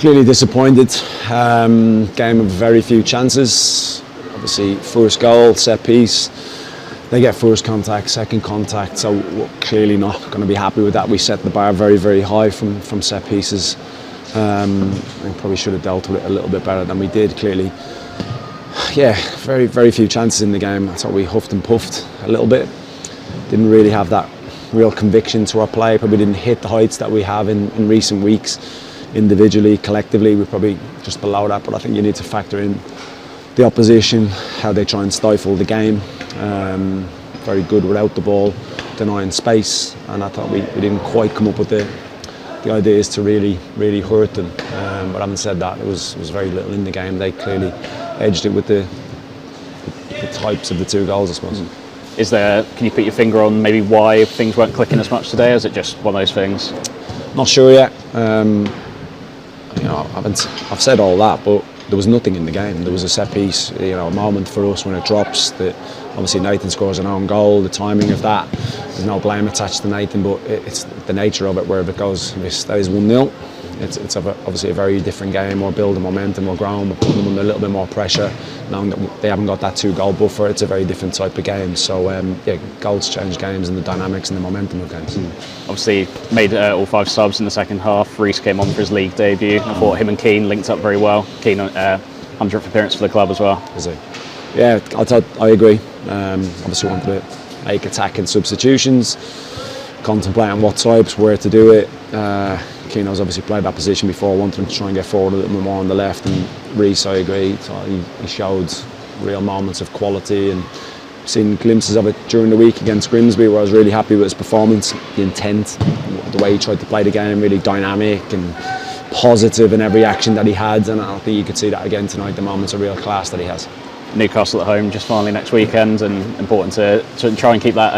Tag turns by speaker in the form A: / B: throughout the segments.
A: Clearly disappointed. Game of very few chances. Obviously, first goal, set piece. They get first contact, second contact, so we're clearly not going to be happy with that. We set the bar very, very high from set pieces. I probably should have dealt with it a little bit better than we did, clearly. Yeah, very, very few chances in the game. I thought we huffed and puffed a little bit. Didn't really have that real conviction to our play. Probably didn't hit the heights that we have in recent weeks. Individually, collectively, we're probably just below that, but I think you need to factor in the opposition, how they try and stifle the game. Very good without the ball, denying space, and I thought we didn't quite come up with the ideas to really hurt them. But having said that, it was very little in the game. They clearly edged it with the types of the two goals, I suppose.
B: Can you put your finger on maybe why things weren't clicking as much today, or is it just one of those things?
A: Not sure yet. I've said all that, but there was nothing in the game. There was a set piece, a moment for us when it drops. That obviously Nathan scores an own goal. The timing of that, there's no blame attached to Nathan, but it's the nature of it. Where if it goes, if it stays 1-0, it's obviously a very different game. We're building momentum, we're growing, we're putting them under a little bit more pressure. Knowing that they haven't got that 2-goal buffer, it's a very different type of game. So goals change games and the dynamics and the momentum of games.
B: Obviously made all 5 subs in the second half. Reece came on for his league debut. I thought him and Keane linked up very well. Keane 100th appearance for the club as well.
A: Is he? Yeah, I agree. Obviously wanted to make attacking substitutions, contemplating what types, where to do it. Keano's obviously played that position before, wanted him to try and get forward a little bit more on the left, and Reece, I agree, he showed real moments of quality, and seen glimpses of it during the week against Grimsby, where I was really happy with his performance, the intent, the way he tried to play the game, really dynamic and positive in every action that he had, and I think you could see that again tonight, the moments of real class that he has.
B: Newcastle at home just finally next weekend, and important to try and keep that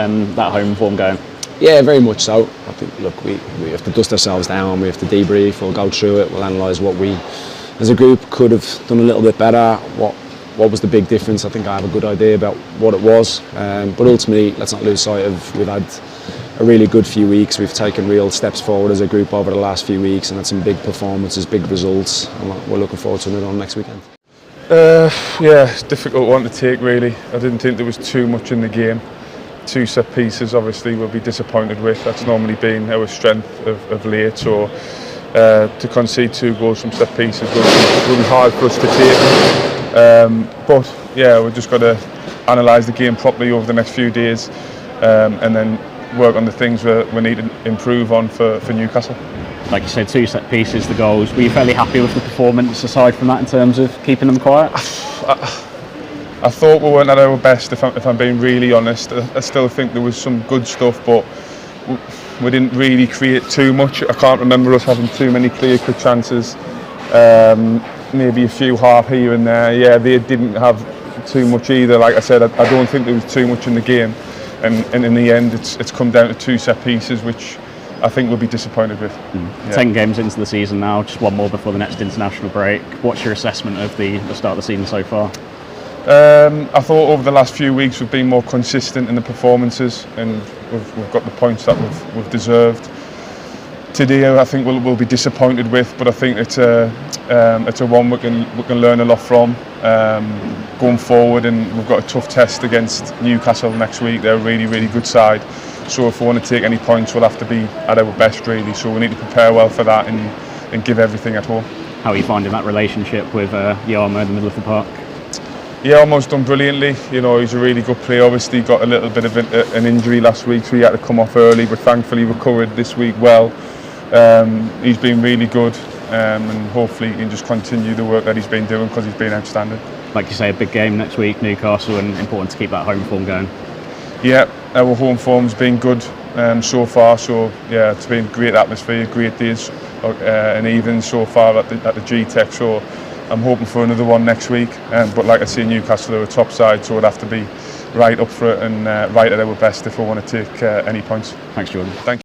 B: home form going.
A: Yeah, very much so. I think, look, we have to dust ourselves down, we have to debrief, we'll go through it, we'll analyse what we as a group could have done a little bit better, what was the big difference. I think I have a good idea about what it was, but ultimately let's not lose sight of we've had a really good few weeks. We've taken real steps forward as a group over the last few weeks and had some big performances, big results, and we're looking forward to another one next weekend.
C: Yeah, it's a difficult one to take really. I didn't think there was too much in the game. 2 set pieces obviously we'll be disappointed with. That's normally been our strength of late, so to concede 2 goals from set pieces will be hard for us to take. But yeah, we've just got to analyse the game properly over the next few days, and then work on the things we need to improve on for Newcastle.
B: Like you said, 2 set pieces, the goals. Were you fairly happy with the performance aside from that in terms of keeping them quiet?
C: I thought we weren't at our best, if I'm being really honest. I still think there was some good stuff, but we didn't really create too much. I can't remember us having too many clear-cut chances. Maybe a few half here and there. Yeah, they didn't have too much either. Like I said, I don't think there was too much in the game. And in the end, it's come down to 2 set pieces, which I think we'll be disappointed with. Yeah.
B: 10 games into the season now, just one more before the next international break. What's your assessment of the start of the season so far?
C: I thought over the last few weeks we've been more consistent in the performances, and we've got the points that we've deserved. Today I think we'll be disappointed with, but I think it's a one we can learn a lot from going forward, and we've got a tough test against Newcastle next week. They're a really, really good side, so if we want to take any points we'll have to be at our best really, so we need to prepare well for that and give everything at home.
B: How are you finding that relationship with Yarmo in the middle of the park?
C: Yeah, almost done brilliantly. He's a really good player. Obviously got a little bit of an injury last week, so he had to come off early, but thankfully recovered this week well. He's been really good, and hopefully he can just continue the work that he's been doing, because he's been outstanding. Like
B: you say, a big game next week, Newcastle, and important to keep that home form going.
C: Yeah, our home form's been good so far, so yeah, it's been great atmosphere, great days and evenings so far at the G-Tech, so I'm hoping for another one next week, but like I say, Newcastle are a top side, so we'd have to be right up for it and right at our best if we want to take any points.
B: Thanks, Jordan.
C: Thank you.